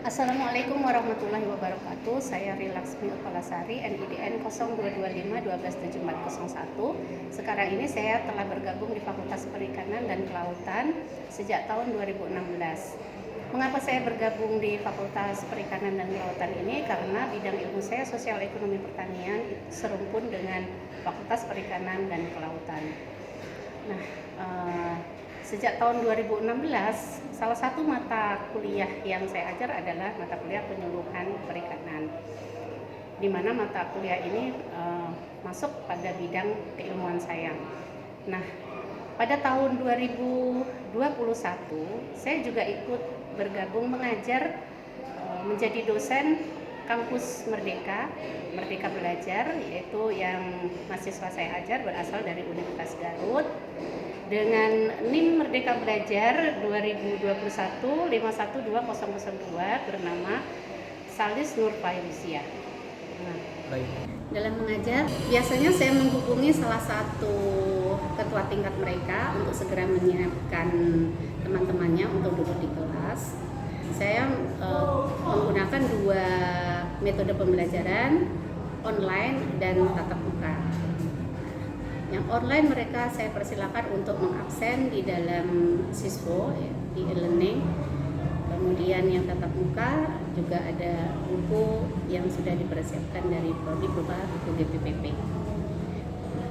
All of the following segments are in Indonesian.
Assalamualaikum warahmatullahi wabarakatuh. Saya Rilaksmi Upalasari, NIDN 0225127401. Sekarang ini saya telah bergabung di Fakultas Perikanan dan Kelautan sejak tahun 2016. Mengapa saya bergabung di Fakultas Perikanan dan Kelautan ini? Karena bidang ilmu saya sosial ekonomi pertanian serumpun dengan Fakultas Perikanan dan Kelautan. Nah, sejak tahun 2016, salah satu mata kuliah yang saya ajar adalah mata kuliah penyuluhan perikanan, di mana mata kuliah ini masuk pada bidang keilmuan saya. Nah, pada tahun 2021, saya juga ikut bergabung mengajar menjadi dosen kampus Merdeka Belajar, yaitu yang mahasiswa saya ajar berasal dari Universitas Garut dengan NIM Merdeka Belajar 2021 512002 bernama Salis Nur Fairuzia. Dalam mengajar, biasanya saya menghubungi salah satu ketua tingkat mereka untuk segera menyiapkan teman-temannya untuk duduk di kelas. Saya menggunakan dua metode pembelajaran, online dan tatap muka. Yang online mereka saya persilakan untuk mengabsen di dalam Siswo, di e-learning. Kemudian yang tatap muka juga ada buku yang sudah dipersiapkan dari Prodi berupa buku GPPP.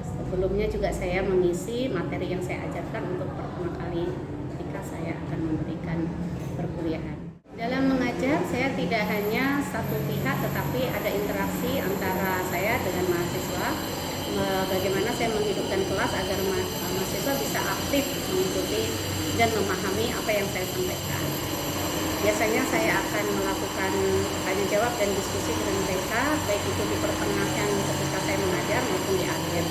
Sebelumnya juga saya mengisi materi yang saya ajarkan untuk pertama kali ketika saya akan memberikan perkuliahan. Dalam mengajar, saya tidak hanya satu pihak, tetapi ada interaksi antara saya dengan mahasiswa. Bagaimana saya menghidupkan kelas agar mahasiswa bisa aktif mengikuti dan memahami apa yang saya sampaikan. Biasanya saya akan melakukan tanya jawab dan diskusi dengan mereka, baik itu di pertengahan ketika saya mengajar maupun di akhir.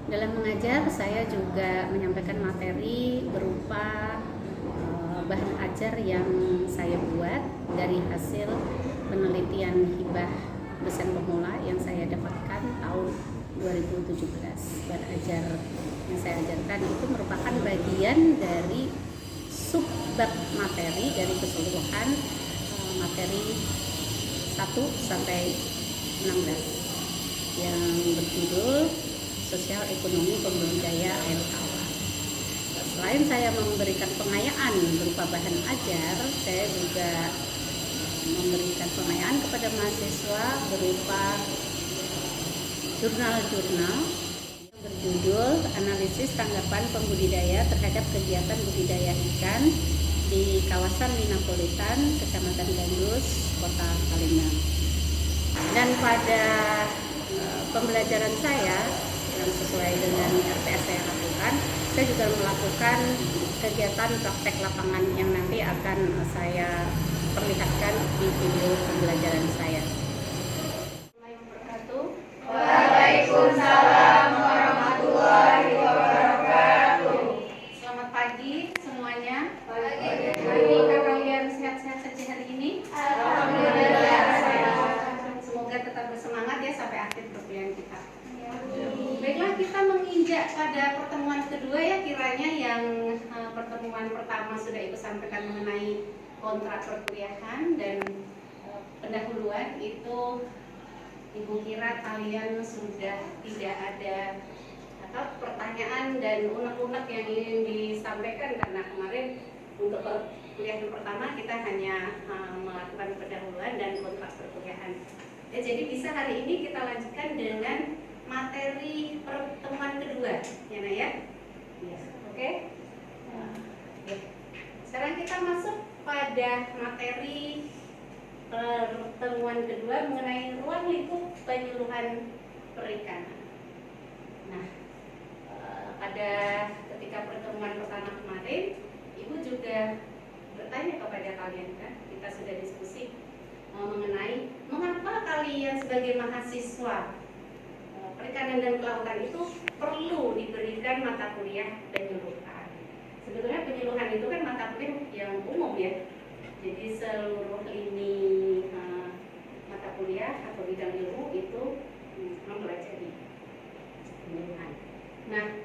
Dalam mengajar, saya juga menyampaikan materi berupa bahan ajar yang saya buat dari hasil penelitian hibah dosen pemula yang saya dapatkan tahun 2017. Bahan ajar yang saya ajarkan itu merupakan bagian dari subbab materi dari keseluruhan materi 1 sampai 16 yang berjudul Sosial Ekonomi Pemberdayaan Air Tawar. Selain saya memberikan pengayaan berupa bahan ajar, saya juga memberikan pengayaan kepada mahasiswa berupa jurnal-jurnal yang berjudul Analisis Tanggapan Pembudidaya Terhadap Kegiatan Budidaya Ikan di Kawasan Minapolitan, Kecamatan Gandus, Kota Palembang. Dan pada pembelajaran saya yang sesuai dengan RTS saya lakukan, saya juga melakukan kegiatan praktek lapangan yang nanti akan saya perlihatkan di video pembelajaran saya. Waalaikumsalam warahmatullahi wabarakatuh. Selamat pagi semuanya. Pagi. Apakah kalian sehat-sehat saja hari ini? Alhamdulillah. Semoga tetap bersemangat ya sampai akhir perkuliahan kita. Baiklah, kita menginjak pada pertemuan kedua ya kiranya, yang pertemuan pertama sudah Ibu sampaikan mengenai kontrak perkuliahan dan pendahuluan itu. Ibu kira kalian sudah tidak ada pertanyaan dan unek-unek yang ingin disampaikan, karena kemarin untuk perkuliahan pertama kita hanya melakukan pendahuluan dan kontrak perkuliahan. Ya, jadi bisa hari ini kita lanjutkan dengan materi pertemuan kedua, ya Nak ya? Ya, oke. Sekarang kita masuk pada materi pertemuan kedua mengenai ruang lingkup penyuluhan perikanan. Nah, pada ketika pertemuan pertama kemarin, Ibu juga bertanya kepada kalian kan, kita sudah diskusi mengenai mengapa kalian sebagai mahasiswa perikanan dan kelautan itu perlu diberikan mata kuliah penyuluhan. Sebetulnya penyuluhan itu kan mata kuliah yang umum ya. Jadi seluruh lini mata kuliah atau bidang ilmu itu mempelajari penyuluhan. Nah,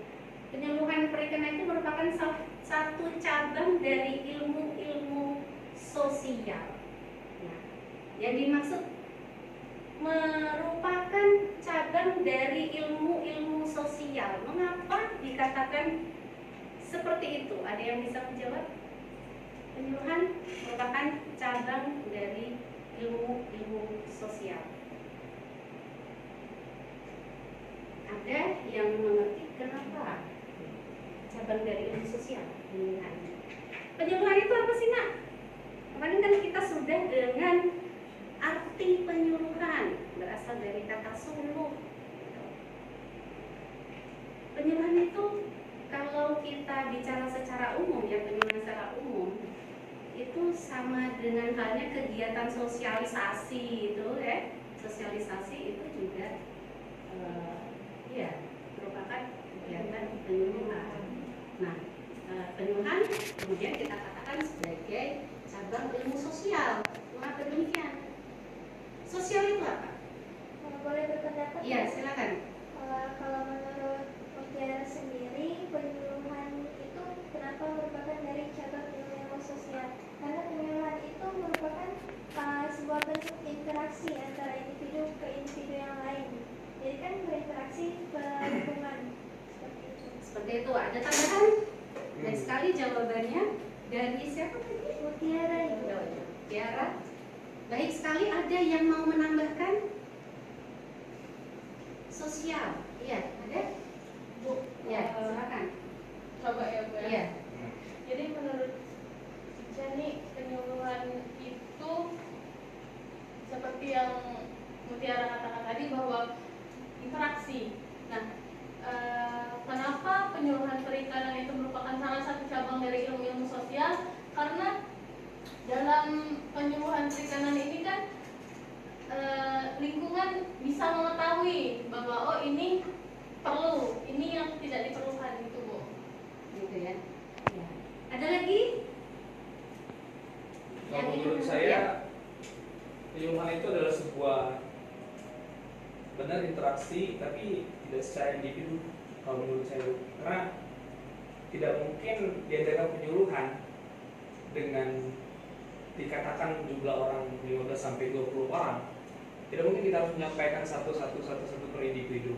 penyuluhan perikanan itu merupakan satu cabang dari ilmu-ilmu sosial. Yang dimaksud merupakan cabang dari ilmu-ilmu sosial. Mengapa dikatakan seperti itu? Ada yang bisa menjawab? Penyuluhan merupakan cabang dari ilmu-ilmu sosial. Ada yang mengerti kenapa cabang dari ilmu sosial penyuluhan? Penyuluhan itu apa sih, Nak? Kemarin kan kita sudah dengan arti penyuluhan berasal dari kata suluh. Penyuluhan itu kalau kita bicara secara umum, ya penyuluhan secara umum itu sama dengan halnya kegiatan sosialisasi itu, ya. Sosialisasi itu juga ya merupakan kegiatan penyuluhan. Nah, penyuluhan kemudian kita katakan sebagai cabang ilmu sosial. Mengapa demikian? Sosial itu apa? Boleh berpendapat? Iya, silakan. Kalau menurut Mutiara sendiri, penyuluhan itu kenapa merupakan dari cabang ilmu sosial? Karena penyuluhan itu merupakan sebuah bentuk interaksi antara individu ke individu yang lain. Jadi kan berinteraksi ke lingkungan seperti itu. Seperti itu. Ada tambahan? Dan sekali jawabannya dari siapa tadi? Mutiara itu. Tiara. Baik sekali. Ada yang mau menambahkan? Sosial. Iya, ada? Bu, Ya, silakan. coba ya Bu. Iya. Jadi menurut Jani, penyuluhan itu seperti yang Mutiara katakan tadi bahwa interaksi. Nah, kenapa penyuluhan perikanan itu merupakan salah satu cabang dari ilmu-ilmu sosial? Karena dalam penyuluhan perikanan ini kan lingkungan bisa mengetahui bahwa oh ini perlu, ini yang tidak diperlukan gitu Bu. Gitu ya. Ya. Ada lagi? Kalau menurut saya, penyuluhan itu adalah sebuah benar interaksi, tapi tidak secara individu. Kalau menurut saya, karena tidak mungkin diadakan penyuluhan dengan dikatakan jumlah orang 15 sampai 20 orang. Tidak mungkin kita harus menyampaikan satu per individu.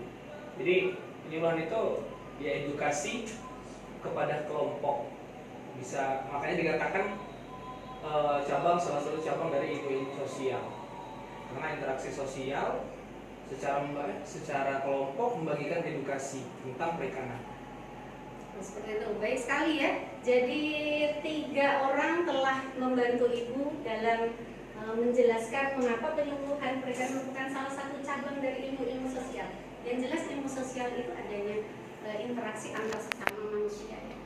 Jadi penyuluhan itu ya edukasi kepada kelompok. Bisa, makanya dikatakan salah satu cabang dari ilmu sosial. Karena interaksi sosial secara kelompok membagikan edukasi tentang perikanan. Seperti itu, baik sekali ya. Jadi 3 orang telah membantu Ibu dalam menjelaskan mengapa penyuluhan perikanan merupakan salah satu cabang dari ilmu-ilmu sosial. Yang jelas ilmu sosial itu adanya interaksi antar sesama manusia ya.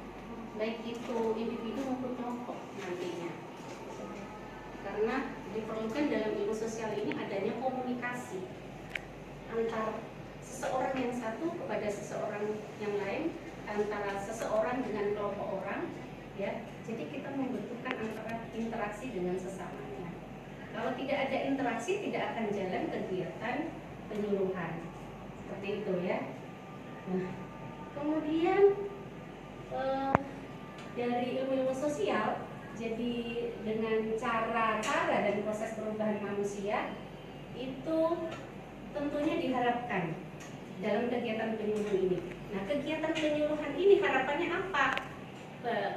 Baik itu individu maupun kelompok nantinya. Karena diperlukan dalam ilmu sosial ini adanya komunikasi antara seseorang yang satu kepada seseorang yang lain, antara seseorang dengan kelompok orang, ya. Jadi kita membutuhkan antara interaksi dengan sesamanya. Kalau tidak ada interaksi, tidak akan jalan kegiatan penyuluhan. Seperti itu ya. Nah, kemudian dari ilmu-ilmu sosial, jadi dengan cara dan proses perubahan manusia itu tentunya diharapkan dalam kegiatan penyuluhan ini. Nah, kegiatan penyuluhan ini harapannya apa?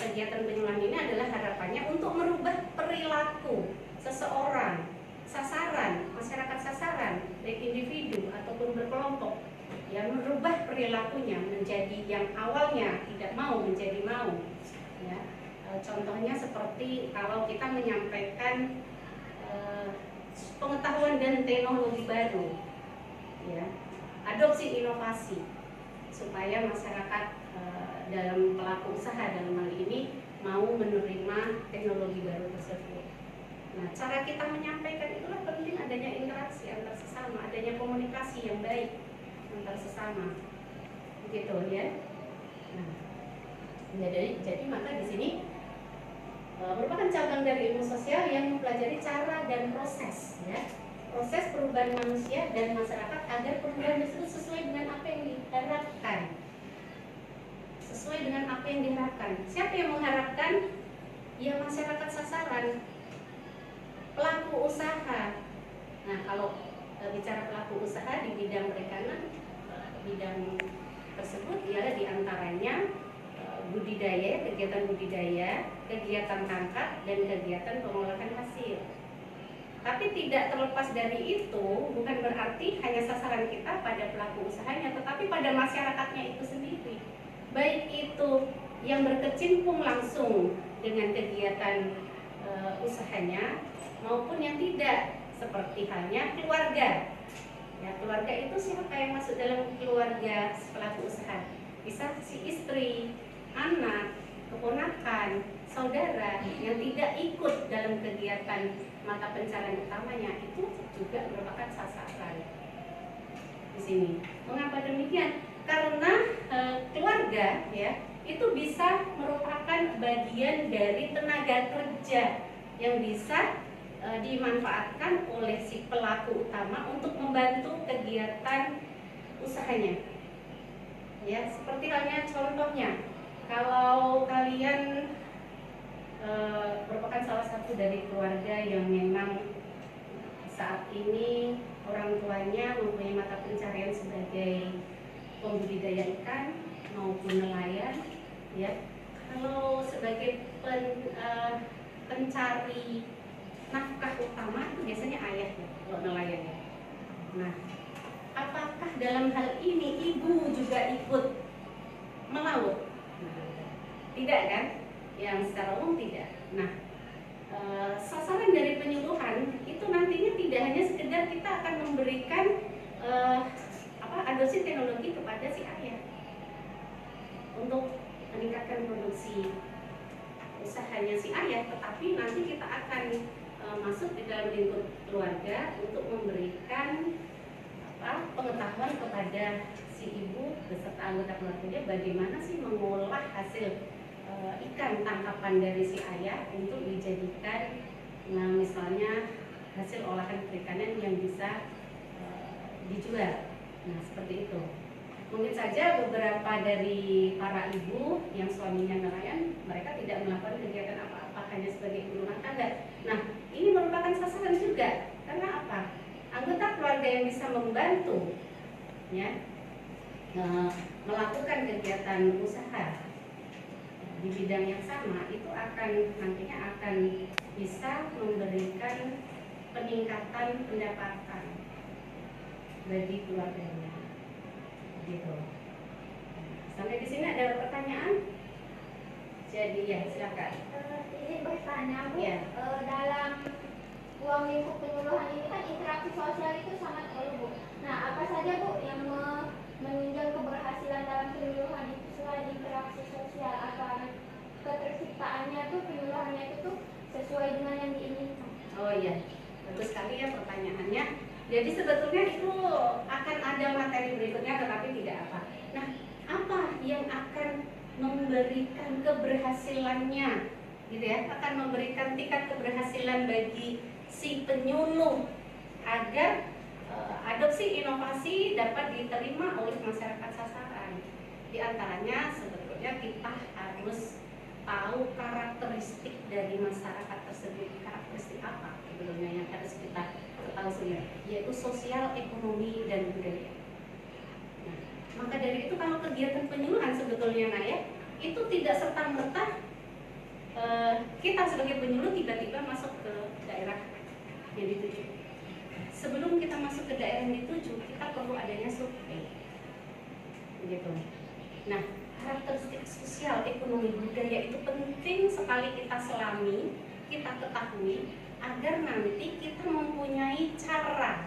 Kegiatan penyuluhan ini adalah harapannya untuk merubah perilaku seseorang, sasaran, masyarakat sasaran, baik individu ataupun berkelompok, yang merubah perilakunya menjadi yang awalnya tidak mau menjadi mau. Ya. Contohnya seperti kalau kita menyampaikan pengetahuan dan teknologi baru, ya, adopsi inovasi supaya masyarakat dalam pelaku usaha dalam hal ini mau menerima teknologi baru tersebut. Nah, cara kita menyampaikan itulah penting adanya interaksi antar sesama, adanya komunikasi yang baik antar sesama, begitu ya. Nah, jadi maka di sini merupakan cabang dari ilmu sosial yang mempelajari cara dan proses, ya, proses perubahan manusia dan masyarakat agar perubahan tersebut sesuai dengan apa yang diharapkan. Sesuai dengan apa yang diharapkan. Siapa yang mengharapkan? Ya masyarakat sasaran, pelaku usaha, Nah, kalau bicara pelaku usaha di bidang perikanan, bidang tersebut ialah diantaranya budidaya, kegiatan budidaya, kegiatan tangkap, dan kegiatan pengolahan hasil. Tapi tidak terlepas dari itu, bukan berarti hanya sasaran kita pada pelaku usahanya, tetapi pada masyarakatnya itu sendiri. Baik itu yang berkecimpung langsung dengan kegiatan usahanya maupun yang tidak, seperti halnya keluarga. Ya, keluarga itu siapa yang masuk dalam keluarga pelaku usaha? Bisa si istri, anak, keponakan, saudara yang tidak ikut dalam kegiatan mata pencarian utamanya itu juga merupakan sasaran di sini. Mengapa demikian? Karena keluarga ya itu bisa merupakan bagian dari tenaga kerja yang bisa dimanfaatkan oleh si pelaku utama untuk membantu kegiatan usahanya. Ya, seperti halnya contohnya, kalau kalian merupakan salah satu dari keluarga yang memang saat ini orang tuanya mempunyai mata pencarian sebagai pembudidaya ikan maupun nelayan, ya. Kalau sebagai pencari nafkah utama itu biasanya ayah ya, kalau nelayan ya. Nah, apakah dalam hal ini ibu juga ikut melaut? Tidak kan? Yang secara umum tidak. Nah, sasaran dari penyuluhan itu nantinya tidak hanya sekedar kita akan memberikan adopsi teknologi kepada si ayah untuk meningkatkan produksi usahanya si ayah, tetapi nanti kita akan masuk di dalam lingkup keluarga untuk memberikan pengetahuan kepada si ibu beserta anggota keluarganya bagaimana sih mengolah hasil ikan tangkapan dari si ayah untuk dijadikan misalnya hasil olahan perikanan yang bisa dijual. Nah, seperti itu. Mungkin saja beberapa dari para ibu yang suaminya nelayan, mereka tidak melakukan kegiatan apa-apa, hanya sebagai ibu rumah tangga. Nah, ini merupakan sasaran juga. Karena apa? Anggota keluarga yang bisa membantu ya melakukan kegiatan usaha di bidang yang sama itu nantinya akan bisa memberikan peningkatan pendapatan bagi keluarganya. Gitu. Sampai di sini ada pertanyaan? Jadi ya silakan. Ini bertanya Bu, Ya. Dalam ruang lingkup penyuluhan ini kan interaksi sosial itu sangat perlu Bu. Nah, apa saja Bu yang menunjang keberhasilan dalam penyuluhan itu selain interaksi sosial atau keterciptaannya tuh penyuluhannya itu tuh sesuai dengan yang diinginkan? Oh iya, bagus sekali ya pertanyaannya. Jadi sebetulnya itu akan ada materi berikutnya, tetapi tidak apa. Nah, apa yang akan memberikan keberhasilannya, gitu ya? Akan memberikan tingkat keberhasilan bagi si penyuluh agar adopsi inovasi dapat diterima oleh masyarakat sasaran. Di antaranya sebetulnya kita harus tahu karakteristik dari masyarakat tersebut. Karakteristik apa sebetulnya yang harus kita tahu sebenarnya, yaitu sosial, ekonomi, dan budaya. Nah, maka dari itu kalau kegiatan penyuluhan sebetulnya itu tidak serta-merta kita sebagai penyuluh tiba-tiba masuk ke daerah yang dituju. Sebelum kita masuk ke daerah yang dituju, kita perlu adanya survei. Begitu. Nah, karakteristik sosial, ekonomi, budaya itu penting sekali kita selami, kita ketahui agar nanti kita mempunyai cara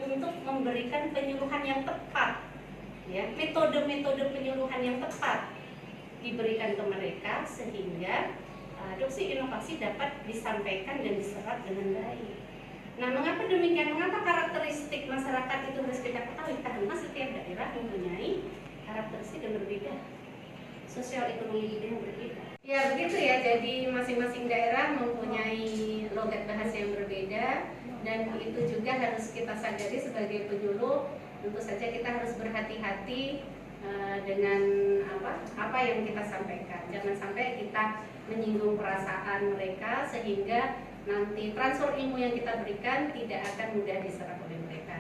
untuk memberikan penyuluhan yang tepat, ya, metode-metode penyuluhan yang tepat diberikan ke mereka sehingga adopsi inovasi dapat disampaikan dan diserap dengan baik. Nah, mengapa demikian? Mengapa karakteristik masyarakat itu harus kita ketahui? Karena setiap daerah mempunyai karakteristik yang berbeda, sosial ekonomi yang berbeda. Ya begitu ya, jadi masing-masing daerah mempunyai logat bahasa yang berbeda, dan itu juga harus kita sadari sebagai penyuluh. Tentu saja kita harus berhati-hati dengan apa yang kita sampaikan. Jangan sampai kita menyinggung perasaan mereka sehingga nanti transfer ilmu yang kita berikan tidak akan mudah diserap oleh mereka.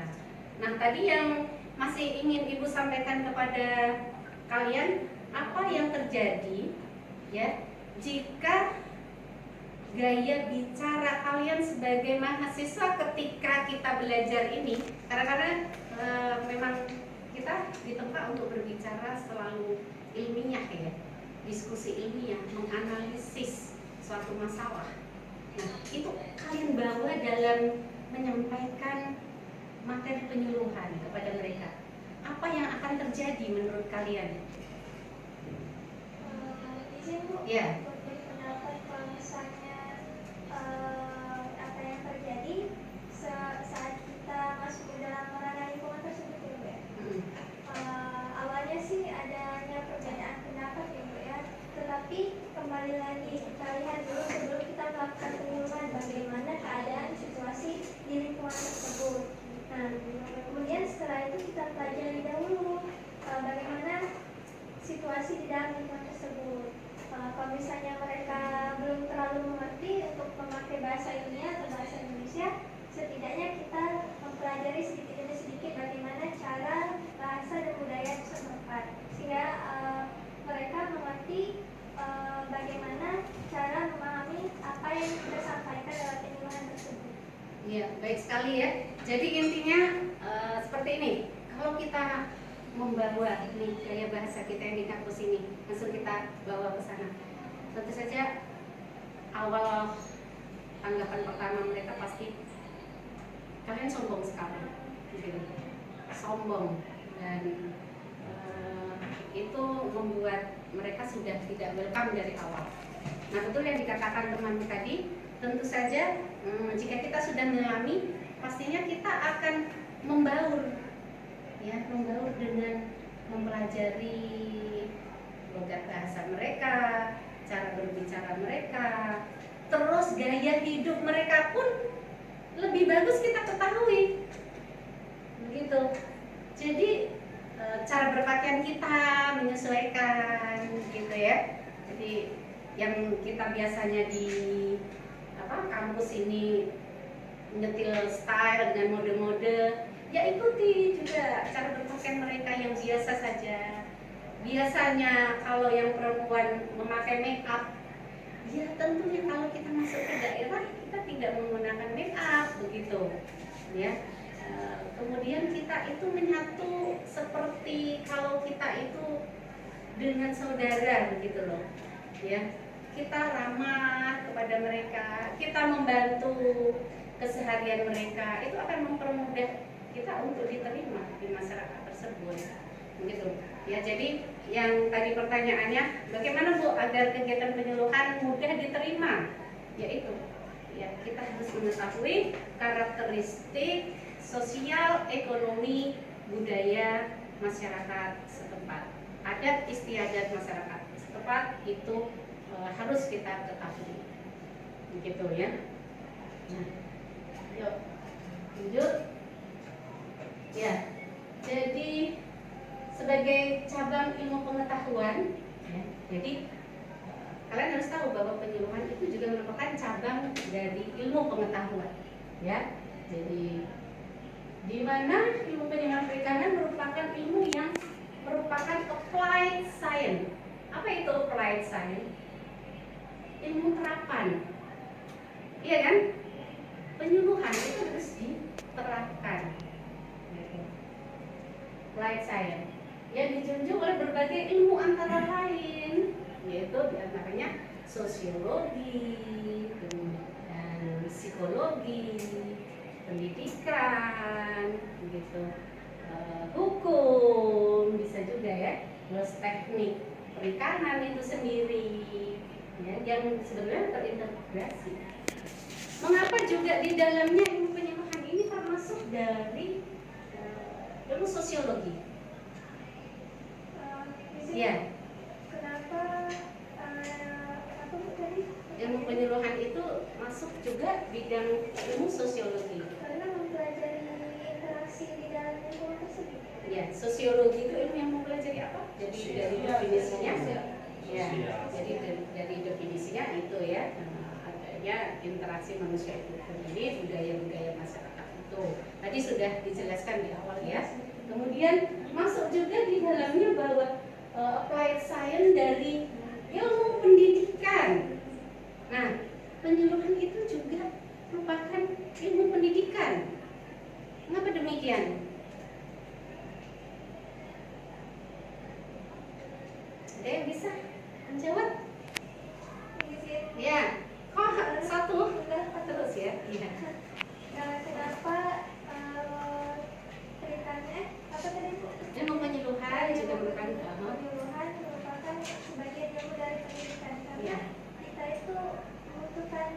Nah, tadi yang masih ingin Ibu sampaikan kepada kalian, apa yang terjadi ya jika gaya bicara kalian sebagai mahasiswa ketika kita belajar ini, karena memang kita ditempa untuk berbicara selalu ilmiah ya, diskusi ilmiah, menganalisis suatu masalah. Nah, itu kalian bawa dalam menyampaikan materi penyuluhan kepada mereka. Apa yang akan terjadi menurut kalian? Izin Bu, Ya. untuk pendapat kalau misalnya apa yang terjadi saat kita masuk ke dalam ranah lingkungan tersebut ya Bu ya. Awalnya sih adanya perbedaan pendapat ya Bu ya, tetapi kembali lagi kita lihat dulu sebelum kita melakukan penyuluhan bagaimana keadaan situasi di lingkungan tersebut. Nah, kemudian setelah itu kita pelajari dahulu bagaimana situasi di dalam lingkungan tersebut. Kalau misalnya mereka belum terlalu mengerti untuk memakai bahasa ilmiah atau bahasa Indonesia, setidaknya kita mempelajari sedikit demi sedikit bagaimana cara bahasa dan budaya setempat, sehingga mereka mengerti bagaimana cara memahami apa yang kita sampaikan dalam penyuluhan tersebut. Iya, baik sekali ya. Jadi intinya seperti ini. Kalau kita membawa nih gaya bahasa kita yang di kampus ini, langsung kita bawa ke sana. Tentu saja awal tanggapan pertama mereka pasti kalian sombong sekali, gitu. Sombong, dan itu membuat mereka sudah tidak welcome dari awal. Nah, betul yang dikatakan teman tadi. Tentu saja jika kita sudah mengalami, pastinya kita akan membaur, ya, membaur dengan mempelajari logat bahasa mereka, cara berbicara mereka, terus gaya hidup mereka pun lebih bagus kita ketahui, begitu. Jadi cara berpakaian kita menyesuaikan, gitu ya. Jadi yang kita biasanya di kampus ini menyetil style dengan mode-mode, ya ikuti juga cara berpakaian mereka yang biasa saja. Biasanya kalau yang perempuan memakai make up, ya tentunya kalau kita masuk ke daerah kita tidak menggunakan make up, begitu ya. Kemudian kita itu menyatu seperti kalau kita itu dengan saudara, begitu loh ya. Kita ramah kepada mereka, kita membantu keseharian mereka, itu akan mempermudah kita untuk diterima di masyarakat tersebut, begitu ya. Jadi yang tadi pertanyaannya, bagaimana Bu agar kegiatan penyuluhan mudah diterima? Yaitu ya, kita harus mengetahui karakteristik sosial, ekonomi, budaya masyarakat setempat, adat istiadat masyarakat setempat itu harus kita ketahui, begitu ya. Nah, yuk lanjut ya. Jadi sebagai cabang ilmu pengetahuan ya, jadi kalian harus tahu bahwa penyuluhan itu juga merupakan cabang dari ilmu pengetahuan ya. Jadi di mana ilmu penyuluhan perikanan merupakan ilmu yang merupakan applied science. Apa itu applied science? Ilmu terapan, iya kan? Penyuluhan itu harus diterapkan. Applied science yang dijunjung oleh berbagai ilmu antara lain, yaitu diantaranya sosiologi, dan psikologi, pendidikan, begitu, hukum bisa juga ya, terus teknik perikanan itu sendiri. Ya, yang sebenarnya terintegrasi. Mengapa juga di dalamnya ilmu penyuluhan ini termasuk dari ilmu sosiologi? Ya. Kenapa tadi? Ilmu penyuluhan itu masuk juga bidang ilmu sosiologi. Karena mempelajari interaksi di dalam lingkungan tersebut. Ya, sosiologi itu ilmu yang mempelajari apa? Jadi dari definisinya. Ya, jadi dari definisinya itu ya, ada ya interaksi manusia itu sendiri, budaya-budaya masyarakat itu. Tadi sudah dijelaskan di awal ya. Kemudian masuk juga di dalamnya bahwa applied science dari ilmu pendidikan. Nah, penyuluhan itu juga merupakan ilmu pendidikan. Mengapa demikian? Ada yang bisa menjawab? Ya, kok satu terus ya? Iya. Kenapa ceritanya apa tadi Bu? Ilmu penyuluhan juga merupakan Penyuluhan merupakan sebagian ilmu dari pendidikan karena ya. kita itu membutuhkan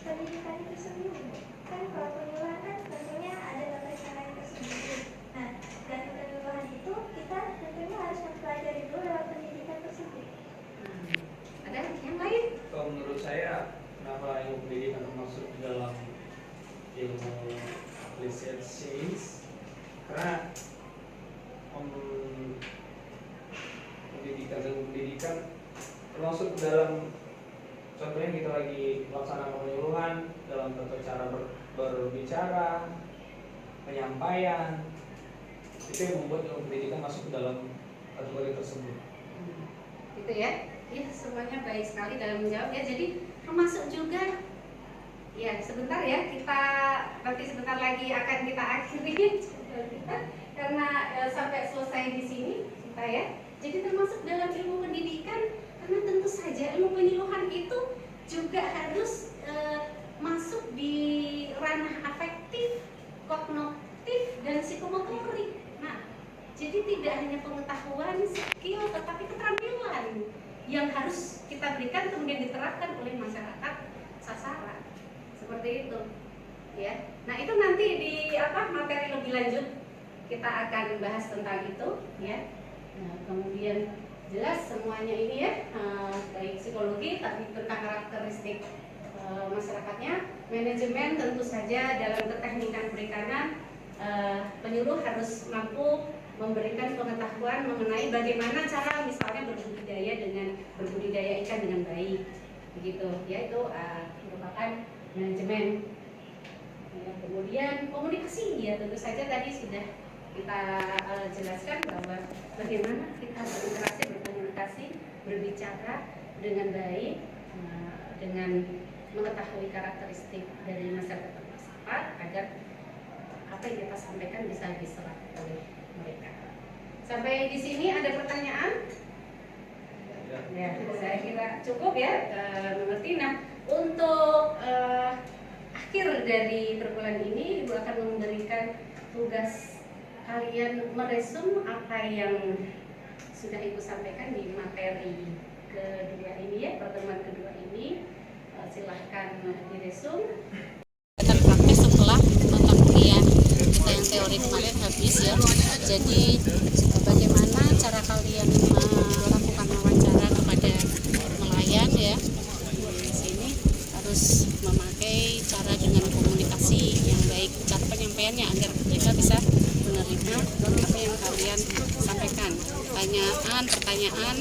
pendidikan itu sendiri. Kan kalau penyuluhan kan tentunya ada tata cara yang tersendiri. Nah, dari penyuluhan itu kita tentunya harus mempelajari dulu lewat pendidikan tersebut. Ada yang lain? Kalau menurut saya, kenapa ilmu pendidikan termasuk dalam ilmu applied science? Karena pendidikan termasuk dalam, contohnya kita lagi melaksanakan penyuluhan dalam tata cara berbicara, penyampaian, itu yang membuat ilmu pendidikan masuk ke dalam kategori tersebut. Gitu ya. Ya, semuanya baik sekali dalam menjawab ya. Jadi termasuk juga ya, sebentar ya, kita nanti sebentar lagi akan kita akhiri karena sampai selesai di sini kita ya. Jadi termasuk dalam ilmu pendidikan karena tentu saja ilmu penyuluhan itu juga harus masuk di ranah afektif, kognitif dan psikomotorik. Nah, jadi tidak hanya pengetahuan, skill, tetapi keterampilan yang harus kita berikan kemudian diterapkan oleh masyarakat sasaran. Seperti itu. Ya. Nah, itu nanti di materi lebih lanjut kita akan bahas tentang itu ya. Nah, kemudian jelas semuanya ini ya, baik psikologi tapi tentang karakteristik masyarakatnya, manajemen tentu saja dalam keteknikan perikanan, penyuluh harus mampu memberikan pengetahuan mengenai bagaimana cara misalnya berbudidaya ikan dengan baik, begitu ya, itu merupakan manajemen. Ya, kemudian komunikasi ya tentu saja tadi sudah kita jelaskan bahwa bagaimana kita berkomunikasi, berbicara dengan baik, dengan mengetahui karakteristik dari masyarakat tersebut agar apa yang kita sampaikan bisa diserap oleh mereka. Sampai di sini ada pertanyaan? Ya, saya kira cukup ya mengerti. Nah, untuk akhir dari perkuliahan ini Ibu akan memberikan tugas kalian meresum apa yang sudah Ibu sampaikan di materi kedua ini ya, pertemuan kedua ini. Silahkan diresum. Kegiatan praktis setelah mata kuliah kita yang teori kemarin habis ya. Jadi bagaimana cara kalian melakukan wawancara kepada nelayan ya. Di sini harus memakai cara dengan komunikasi yang baik, cara penyampaiannya agar mereka bisa menerima apa yang kalian sampaikan. Pertanyaan,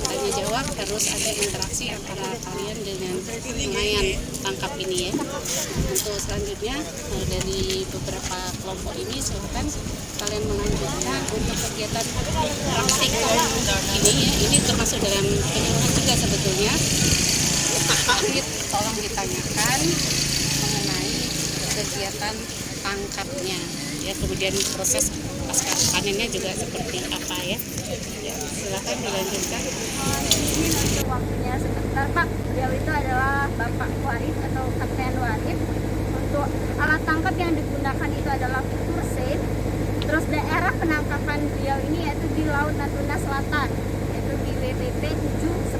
tanya jawab, harus ada interaksi antara kalian dengan nelayan tangkap ini ya. Untuk selanjutnya dari beberapa kelompok ini silakan kalian melanjutkan untuk kegiatan praktik ini ya. Ini termasuk dalam penyuluhan juga sebetulnya. Tolong ditanyakan mengenai kegiatan tangkapnya ya, kemudian proses pasca panennya juga seperti apa ya. Ya, silakan dilanjutkan. Ini waktunya sebentar Pak. Beliau itu adalah Bapak Warif atau Kapten Warif. Untuk alat tangkap yang digunakan itu adalah fitur set. Terus daerah penangkapan beliau ini yaitu di Laut Natuna Selatan, yaitu di WTT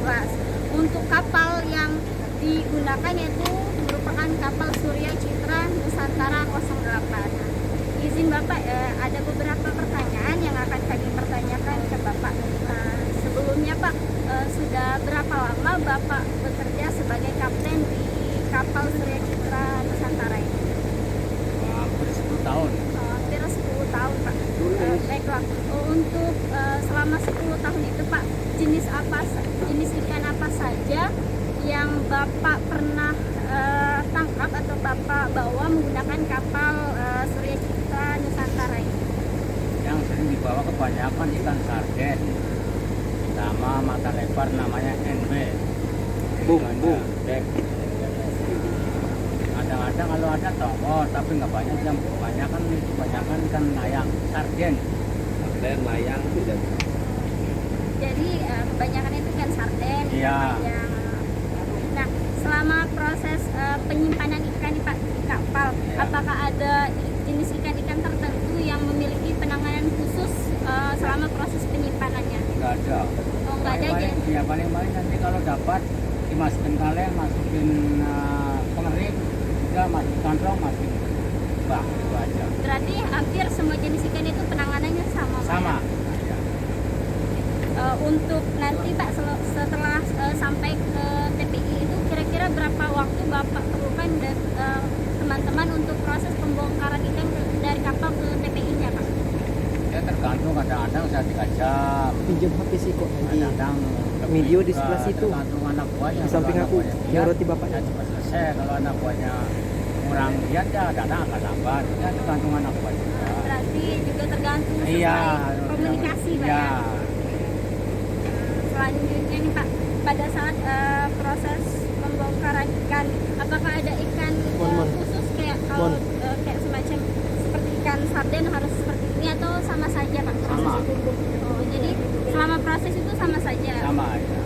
711. Untuk kapal yang digunakan yaitu merupakan kapal Surya Citra Nusantara 08. Izin Bapak, ada beberapa pertanyaan yang akan kami pertanyakan ke Bapak. Sebelumnya Pak, sudah berapa lama Bapak bekerja sebagai kapten di kapal Surya Citra Nusantara ini? Hampir 10 tahun. Hampir 10 tahun Pak. Baiklah, untuk selama 10 tahun itu Pak, jenis ikan apa saja yang Bapak pernah ikan sarden sama mata lebar namanya NB. Bung, Itu bung. aja. Kadang-kadang kalau ada tongkol, tapi nggak banyak, yang kebanyakan ikan layang sarden. Dan layang tidak. Jadi kebanyakan itu kan sarden, Iya. yang nah selama proses penyimpanan ikan nih Pak di kapal, Iya. apakah ada jenis ikan-ikan tertentu yang memiliki penanganan khusus selama proses penyimpanannya? Nggak ada. Oh, nggak ada aja. Ya paling-paling nanti kalau dapat dimasukin kaleng, masukin pengerik, udah masukin kantong, masukin bak, itu aja. Berarti hampir semua jenis ikan itu penanganannya sama, Pak, Sama. ya? Ya. Untuk nanti Pak setelah sampai ke TPI itu kira-kira berapa waktu Bapak perlukan dan teman-teman untuk proses pembongkaran ikan dari kapal ke TPI-nya Pak? Ya tergantung, kadang-kadang saya 3 jam, Pinjam HP sih kok lagi. kadang-kadang lebih Video di juga, sebelah situ. tergantung anak buahnya. Di samping Kalau aku, anak buahnya yang giat, roti bapaknya. ya cepat selesai. Kalau anak buahnya kurang giat ya kadang agak lambat. Ya tergantung anak buah juga. Berarti juga tergantung sesuai Iya. komunikasi Pak Iya. ya? Selanjutnya nih Pak, pada saat proses pembongkaran ikan, apakah ada ikan khusus kayak kalau kayak semacam seperti ikan sarden harus seperti ini atau sama saja Pak proses Sama. itu? Oh, jadi selama proses itu sama saja. Sama ya.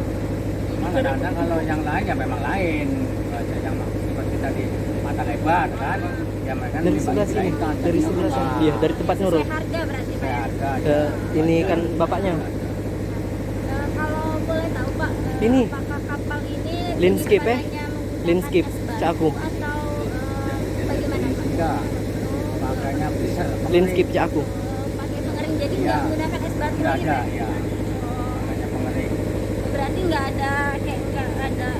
Cuma kadang-kadang kalau yang lain ya memang lain. Ada yang seperti tadi mata lebar kan, ya mereka Dari lebih sebelah banyak sini, ikan. dari sebelah sini. Iya, dari tempat Nurul. Sesuai harga berarti Pak ya? Harga, Ke ini kan bapaknya. Kalau boleh tahu Pak, Ini. apakah kapal ini Landscape, penyimpanannya menggunakan Landscape, es batu Cakung. atau bagaimana Pak? enggak, makanya bisa Landscape aku. Pakai pengering, jadi Iya. nggak menggunakan es batu Enggak lagi ada Pak? ya, makanya pengering. Berarti nggak ada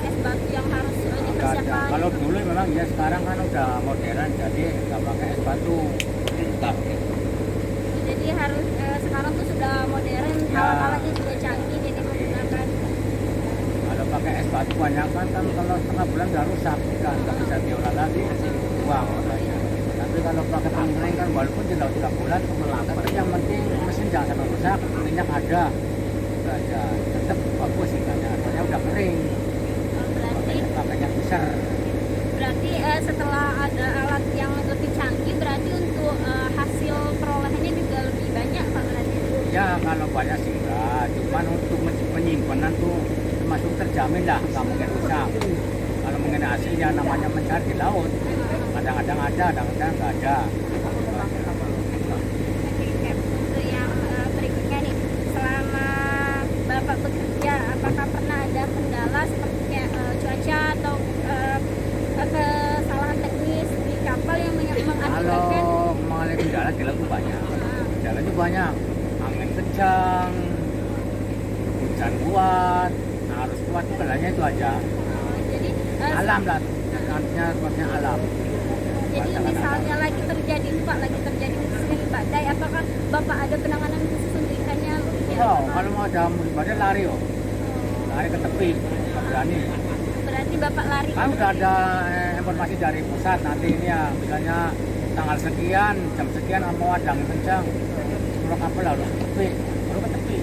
es batu yang harus Enggak ada. dipersiapkan. Kalau dulu memang ya, sekarang kan udah modern, jadi nggak pakai es batu. Jadi harus sekarang tuh sudah modern, Ya. alat-alatnya juga canggih, jadi menggunakan. Kalau pakai es batu banyak kan kalau setengah bulan udah rusak, kan nggak bisa diolah lagi, buang orangnya. Tapi kalau pakai pengering kan walaupun tidak 3 bulan, tapi yang penting mesin jangan sampai rusak, minyak ada, aja tetap bagus ikannya, soalnya udah kering, Berarti pakainya besar. setelah ada alat yang lebih canggih, berarti untuk hasil perolehannya juga lebih banyak Pak berarti. Ya kalau banyak sih enggak, cuman untuk penyimpanan tuh termasuk terjamin lah, nggak mungkin rusak. Kalau mengenai hasilnya namanya mencari di laut, kadang-kadang ada, kadang-kadang nggak ada. Untuk yang berikutnya nih, selama Bapak bekerja, apakah pernah ada kendala seperti kayak cuaca atau kesalahan teknis di kapal yang mengakibatkan? Kalau mengalami kendala di laut tuh banyak, kendala itu banyak, angin kencang, hujan kuat, arus kuat, kendalanya itu aja. Jadi Alam lah, artinya sepertinya alam. jadi misalnya lagi terjadi musim badai, apakah Bapak ada penanganan khusus untuk ikannya? Oh, kalau mau ada musim badai lari, lari ke tepi, nggak berani. Berarti Bapak lari Kan udah ada informasi dari pusat, nanti ini ya misalnya tanggal sekian, jam sekian mau ada angin kencang, seluruh kapal harus ke tepi, baru ke tepi.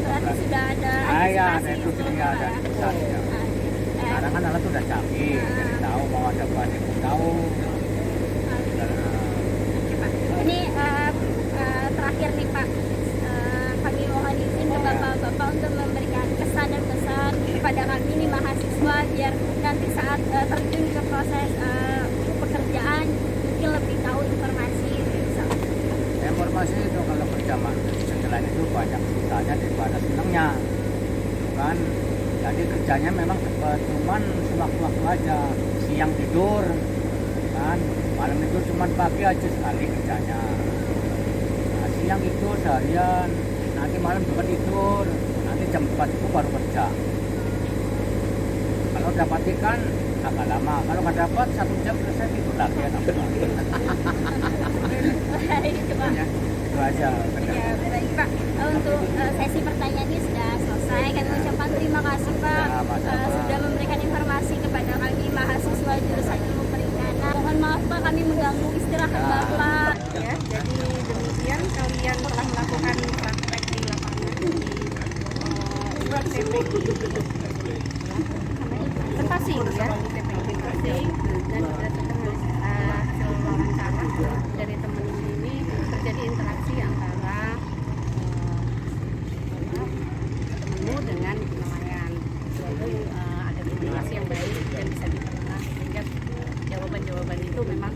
berarti sudah ada Ya, ada antisipasi itu sebelumnya, ya, Pak, dari ya? pusat ya. Sekarang kan alat udah canggih, jadi tahu mau ada badai pun tahu. Oke, Pak. Ini terakhir nih Pak, kami mohon izin ke Bapak-Bapak untuk memberikan kesan dan pesan kepada kami nih mahasiswa, biar nanti saat terjun ke proses pekerjaan mungkin lebih tahu informasi. Informasi itu kalau kerja setelah itu banyak susahnya daripada senangnya, kan? Jadi kerjanya memang cepat, cuman sewaktu-waktu aja. Siang tidur, kan? Malam tidur cuman pagi aja sekali kerjanya. Nah, siang itu seharian, nanti malam juga tidur, nanti jam 4 itu baru kerja. Kalau dapat ikan agak lama, kalau nggak dapat 1 jam selesai tidur lagi ya. Itu Pak. Itu aja. Ya, baik Pak. Untuk sesi pertanyaan ini sudah selesai. Kami ucapkan terima kasih Pak sudah memberikan informasi kepada kami mahasiswa jurusan ilmu perikanan. Mohon maaf Pak, kami mengganggu istirahat Bapak. Ya, jadi demikian kalian telah melakukan praktek di TPI Bekasi ya, di TPI Bekasi, dan berdasarkan hasil wawancara dari teman ini terjadi interaksi antara temanmu dengan nelayan. Lalu ada komunikasi yang baik dan bisa diterima, sehingga jawaban-jawaban itu memang